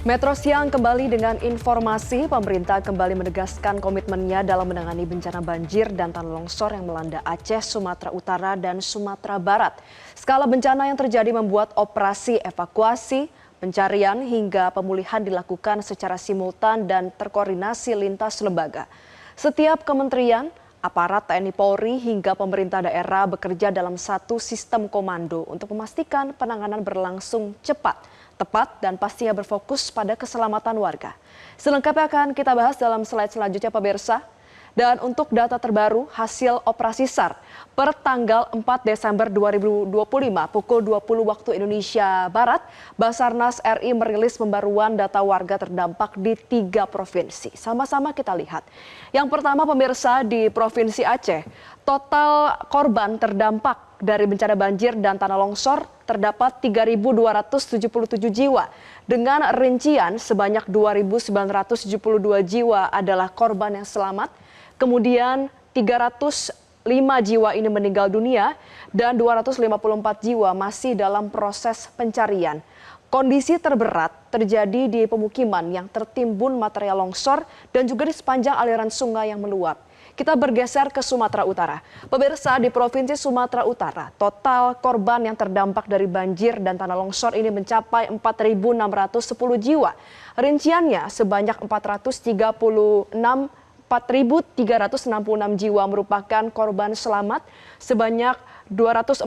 Metro Siang kembali dengan informasi pemerintah kembali menegaskan komitmennya dalam menangani bencana banjir dan tanah longsor yang melanda Aceh, Sumatera Utara, dan Sumatera Barat. Skala bencana yang terjadi membuat operasi evakuasi, pencarian hingga pemulihan dilakukan secara simultan dan terkoordinasi lintas lembaga. Setiap kementerian, aparat TNI Polri hingga pemerintah daerah bekerja dalam satu sistem komando untuk memastikan penanganan berlangsung cepat, tepat, dan pastinya berfokus pada keselamatan warga. Selengkapnya akan kita bahas dalam slide selanjutnya pemirsa. Dan untuk data terbaru hasil operasi SAR per tanggal 4 Desember 2025 pukul 20 waktu Indonesia Barat, Basarnas RI merilis pembaruan data warga terdampak di 3 provinsi. Sama-sama kita lihat. Yang pertama pemirsa di Provinsi Aceh, total korban terdampak dari bencana banjir dan tanah longsor terdapat 3.277 jiwa. Dengan rincian sebanyak 2.972 jiwa adalah korban yang selamat. Kemudian 305 jiwa ini meninggal dunia dan 254 jiwa masih dalam proses pencarian. Kondisi terberat terjadi di pemukiman yang tertimbun material longsor dan juga di sepanjang aliran sungai yang meluap. Kita bergeser ke Sumatera Utara. Pemirsa, di Provinsi Sumatera Utara, total korban yang terdampak dari banjir dan tanah longsor ini mencapai 4.610 jiwa. Rinciannya sebanyak 4.366 jiwa merupakan korban selamat, sebanyak 244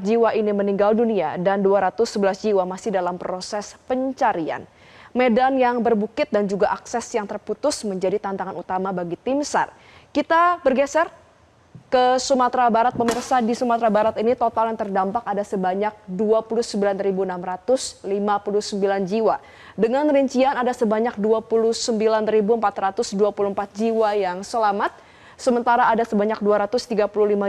jiwa ini meninggal dunia dan 211 jiwa masih dalam proses pencarian. Medan yang berbukit dan juga akses yang terputus menjadi tantangan utama bagi tim SAR. Kita bergeser ke Sumatera Barat, pemirsa. Di Sumatera Barat ini total yang terdampak ada sebanyak 29.659 jiwa. Dengan rincian ada sebanyak 29.424 jiwa yang selamat, sementara ada sebanyak 235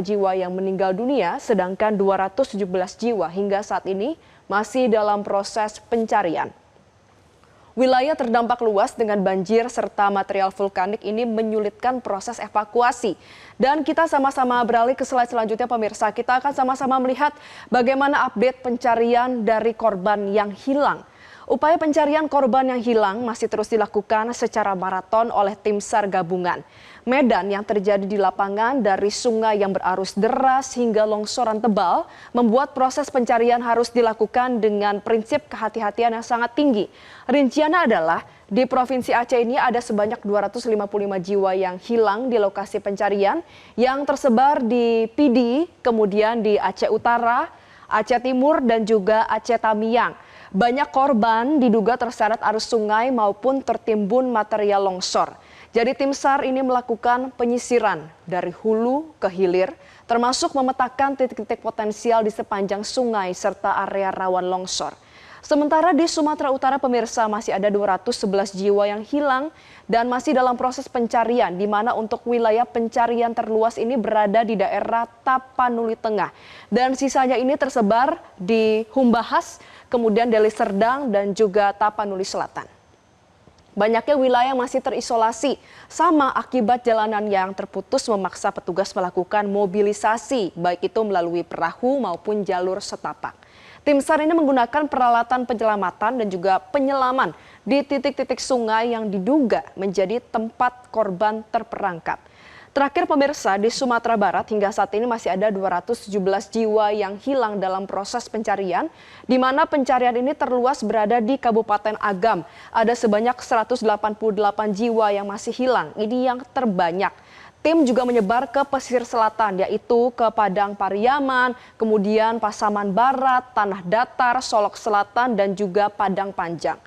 jiwa yang meninggal dunia, sedangkan 217 jiwa hingga saat ini masih dalam proses pencarian. Wilayah terdampak luas dengan banjir serta material vulkanik ini menyulitkan proses evakuasi. Dan kita sama-sama beralih ke slide selanjutnya pemirsa. Kita akan sama-sama melihat bagaimana update pencarian dari korban yang hilang. Upaya pencarian korban yang hilang masih terus dilakukan secara maraton oleh tim SAR gabungan. Medan yang terjadi di lapangan dari sungai yang berarus deras hingga longsoran tebal membuat proses pencarian harus dilakukan dengan prinsip kehati-hatian yang sangat tinggi. Rinciannya adalah di Provinsi Aceh ini ada sebanyak 255 jiwa yang hilang di lokasi pencarian yang tersebar di Pidi, kemudian di Aceh Utara, Aceh Timur, dan juga Aceh Tamiang. Banyak korban diduga terseret arus sungai maupun tertimbun material longsor. Jadi tim SAR ini melakukan penyisiran dari hulu ke hilir, termasuk memetakan titik-titik potensial di sepanjang sungai serta area rawan longsor. Sementara di Sumatera Utara pemirsa masih ada 211 jiwa yang hilang dan masih dalam proses pencarian, di mana untuk wilayah pencarian terluas ini berada di daerah Tapanuli Tengah. Dan sisanya ini tersebar di Humbahas, kemudian Deli Serdang dan juga Tapanuli Selatan. Banyaknya wilayah masih terisolasi sama akibat jalanan yang terputus memaksa petugas melakukan mobilisasi, baik itu melalui perahu maupun jalur setapak. Tim SAR ini menggunakan peralatan penyelamatan dan juga penyelaman di titik-titik sungai yang diduga menjadi tempat korban terperangkap. Terakhir pemirsa, di Sumatera Barat hingga saat ini masih ada 217 jiwa yang hilang dalam proses pencarian, di mana pencarian ini terluas berada di Kabupaten Agam. Ada sebanyak 188 jiwa yang masih hilang, ini yang terbanyak. Tim juga menyebar ke pesisir selatan, yaitu ke Padang Pariaman, kemudian Pasaman Barat, Tanah Datar, Solok Selatan, dan juga Padang Panjang.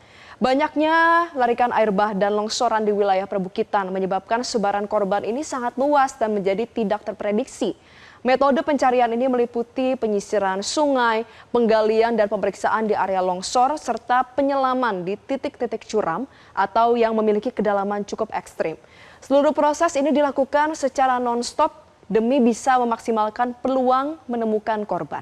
Banyaknya larikan air bah dan longsoran di wilayah perbukitan menyebabkan sebaran korban ini sangat luas dan menjadi tidak terprediksi. Metode pencarian ini meliputi penyisiran sungai, penggalian dan pemeriksaan di area longsor, serta penyelaman di titik-titik curam atau yang memiliki kedalaman cukup ekstrim. Seluruh proses ini dilakukan secara non-stop demi bisa memaksimalkan peluang menemukan korban.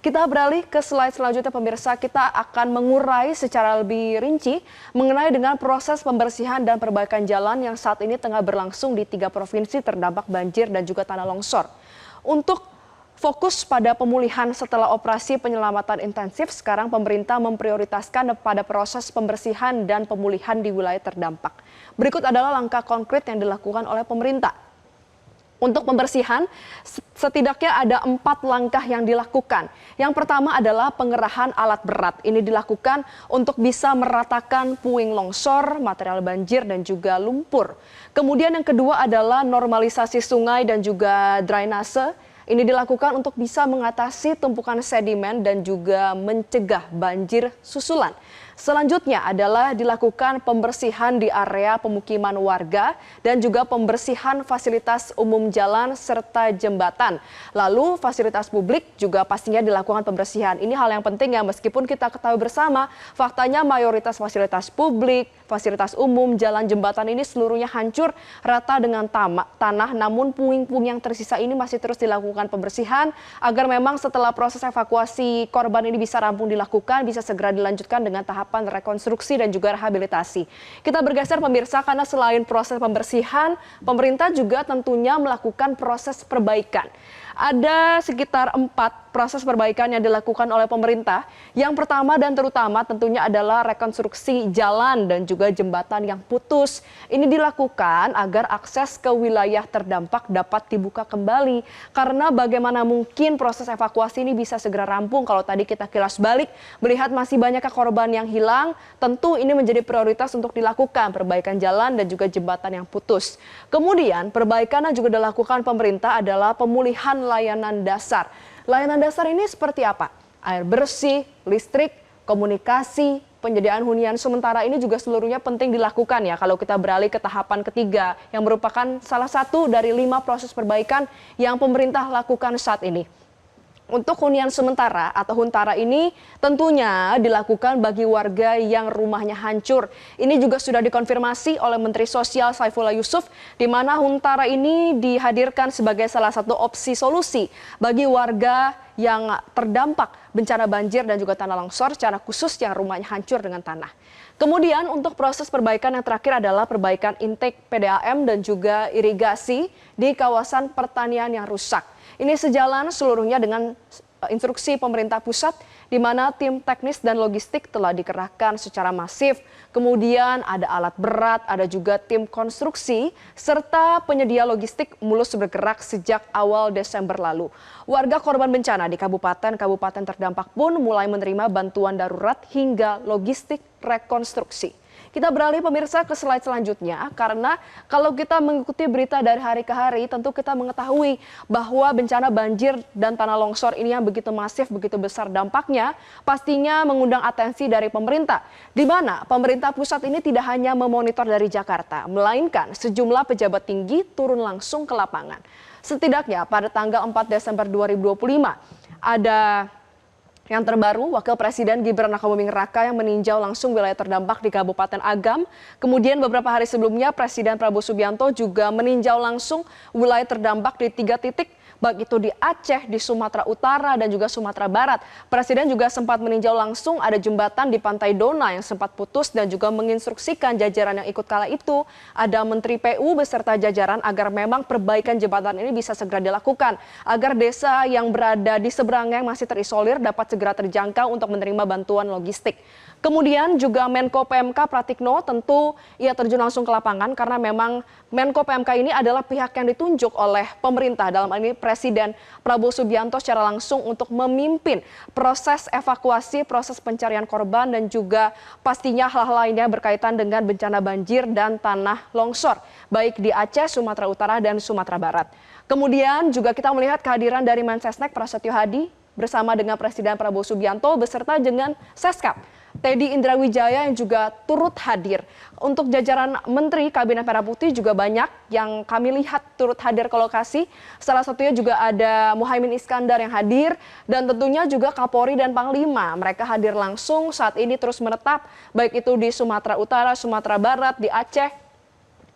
Kita beralih ke slide selanjutnya pemirsa, kita akan mengurai secara lebih rinci mengenai dengan proses pembersihan dan perbaikan jalan yang saat ini tengah berlangsung di 3 provinsi terdampak banjir dan juga tanah longsor. Untuk Fokus pada pemulihan setelah operasi penyelamatan intensif, sekarang pemerintah memprioritaskan pada proses pembersihan dan pemulihan di wilayah terdampak. Berikut adalah langkah konkret yang dilakukan oleh pemerintah. Untuk pembersihan, setidaknya ada 4 langkah yang dilakukan. Yang pertama adalah pengerahan alat berat. Ini dilakukan untuk bisa meratakan puing longsor, material banjir, dan juga lumpur. Kemudian yang kedua adalah normalisasi sungai dan juga drainase. Ini dilakukan untuk bisa mengatasi tumpukan sedimen dan juga mencegah banjir susulan. Selanjutnya adalah dilakukan pembersihan di area pemukiman warga dan juga pembersihan fasilitas umum jalan serta jembatan. Lalu fasilitas publik juga pastinya dilakukan pembersihan. Ini hal yang penting ya, meskipun kita ketahui bersama faktanya mayoritas fasilitas publik, fasilitas umum, jalan, jembatan ini seluruhnya hancur rata dengan tanah, namun puing-puing yang tersisa ini masih terus dilakukan pembersihan agar memang setelah proses evakuasi korban ini bisa rampung dilakukan, bisa segera dilanjutkan dengan tahapan rekonstruksi dan juga rehabilitasi. Kita bergeser pemirsa, karena selain proses pembersihan, pemerintah juga tentunya melakukan proses perbaikan. Ada sekitar 4 proses perbaikan yang dilakukan oleh pemerintah. Yang pertama dan terutama tentunya adalah rekonstruksi jalan dan juga jembatan yang putus. Ini dilakukan agar akses ke wilayah terdampak dapat dibuka kembali. Karena bagaimana mungkin proses evakuasi ini bisa segera rampung kalau tadi kita kilas balik melihat masih banyaknya korban yang hilang. Tentu ini menjadi prioritas untuk dilakukan perbaikan jalan dan juga jembatan yang putus. Kemudian perbaikan yang juga dilakukan pemerintah adalah pemulihan layanan dasar. Layanan dasar ini seperti apa? Air bersih, listrik, komunikasi, penyediaan hunian sementara ini juga seluruhnya penting dilakukan ya kalau kita beralih ke tahapan ketiga yang merupakan salah satu dari 5 proses perbaikan yang pemerintah lakukan saat ini. Untuk hunian sementara atau huntara ini tentunya dilakukan bagi warga yang rumahnya hancur. Ini juga sudah dikonfirmasi oleh Menteri Sosial Saifullah Yusuf, di mana huntara ini dihadirkan sebagai salah satu opsi solusi bagi warga yang terdampak bencana banjir dan juga tanah longsor secara khusus yang rumahnya hancur dengan tanah. Kemudian untuk proses perbaikan yang terakhir adalah perbaikan intake PDAM dan juga irigasi di kawasan pertanian yang rusak. Ini sejalan seluruhnya dengan instruksi pemerintah pusat di mana tim teknis dan logistik telah dikerahkan secara masif. Kemudian ada alat berat, ada juga tim konstruksi, serta penyedia logistik mulus bergerak sejak awal Desember lalu. Warga korban bencana di kabupaten terdampak pun mulai menerima bantuan darurat hingga logistik rekonstruksi. Kita beralih pemirsa ke slide selanjutnya, karena kalau kita mengikuti berita dari hari ke hari, tentu kita mengetahui bahwa bencana banjir dan tanah longsor ini yang begitu masif, begitu besar dampaknya, pastinya mengundang atensi dari pemerintah. Di mana pemerintah pusat ini tidak hanya memonitor dari Jakarta, melainkan sejumlah pejabat tinggi turun langsung ke lapangan. Setidaknya pada tanggal 4 Desember 2025, ada yang terbaru, Wakil Presiden Gibran Rakabuming Raka yang meninjau langsung wilayah terdampak di Kabupaten Agam. Kemudian beberapa hari sebelumnya, Presiden Prabowo Subianto juga meninjau langsung wilayah terdampak di 3 titik, baik itu di Aceh, di Sumatera Utara, dan juga Sumatera Barat. Presiden juga sempat meninjau langsung ada jembatan di Pantai Dona yang sempat putus dan juga menginstruksikan jajaran yang ikut kala itu, ada Menteri PU beserta jajaran agar memang perbaikan jembatan ini bisa segera dilakukan, agar desa yang berada di seberangnya yang masih terisolir dapat segera terjangkau untuk menerima bantuan logistik. Kemudian juga Menko PMK Pratikno tentu ia terjun langsung ke lapangan karena memang Menko PMK ini adalah pihak yang ditunjuk oleh pemerintah, dalam hal ini Presiden Prabowo Subianto secara langsung untuk memimpin proses evakuasi, proses pencarian korban dan juga pastinya hal-hal lainnya berkaitan dengan bencana banjir dan tanah longsor, baik di Aceh, Sumatera Utara, dan Sumatera Barat. Kemudian juga kita melihat kehadiran dari Mensesnek Prasetyo Hadi bersama dengan Presiden Prabowo Subianto beserta dengan Seskap Teddy Indrawijaya yang juga turut hadir. Untuk jajaran Menteri Kabinet Merah Putih juga banyak yang kami lihat turut hadir ke lokasi. Salah satunya juga ada Muhaimin Iskandar yang hadir dan tentunya juga Kapolri dan Panglima. Mereka hadir langsung saat ini terus menetap baik itu di Sumatera Utara, Sumatera Barat, di Aceh,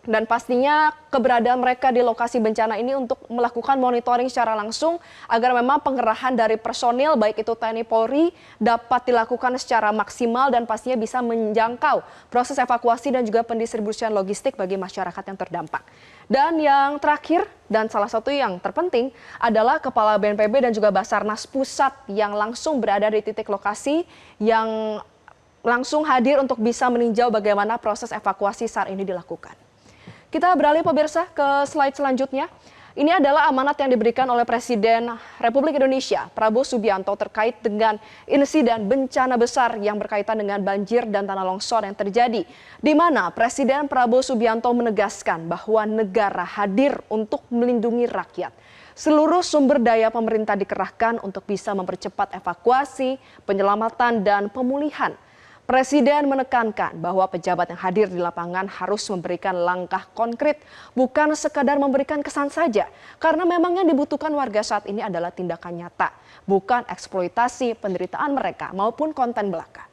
Dan pastinya keberadaan mereka di lokasi bencana ini untuk melakukan monitoring secara langsung agar memang pengerahan dari personil baik itu TNI Polri dapat dilakukan secara maksimal dan pastinya bisa menjangkau proses evakuasi dan juga pendistribusian logistik bagi masyarakat yang terdampak. Dan yang terakhir dan salah satu yang terpenting adalah Kepala BNPB dan juga Basarnas Pusat yang langsung berada di titik lokasi yang langsung hadir untuk bisa meninjau bagaimana proses evakuasi saat ini dilakukan. Kita beralih pemirsa ke slide selanjutnya. Ini adalah amanat yang diberikan oleh Presiden Republik Indonesia Prabowo Subianto terkait dengan insiden bencana besar yang berkaitan dengan banjir dan tanah longsor yang terjadi. Di mana Presiden Prabowo Subianto menegaskan bahwa negara hadir untuk melindungi rakyat. Seluruh sumber daya pemerintah dikerahkan untuk bisa mempercepat evakuasi, penyelamatan, dan pemulihan. Presiden menekankan bahwa pejabat yang hadir di lapangan harus memberikan langkah konkret, bukan sekadar memberikan kesan saja. Karena memang yang dibutuhkan warga saat ini adalah tindakan nyata, bukan eksploitasi penderitaan mereka maupun konten belaka.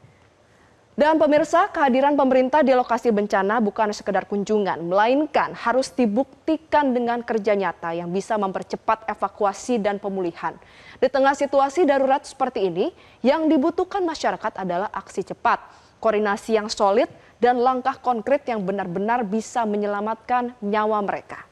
Dan pemirsa, kehadiran pemerintah di lokasi bencana bukan sekedar kunjungan, melainkan harus dibuktikan dengan kerja nyata yang bisa mempercepat evakuasi dan pemulihan. Di tengah situasi darurat seperti ini, yang dibutuhkan masyarakat adalah aksi cepat, koordinasi yang solid, dan langkah konkret yang benar-benar bisa menyelamatkan nyawa mereka.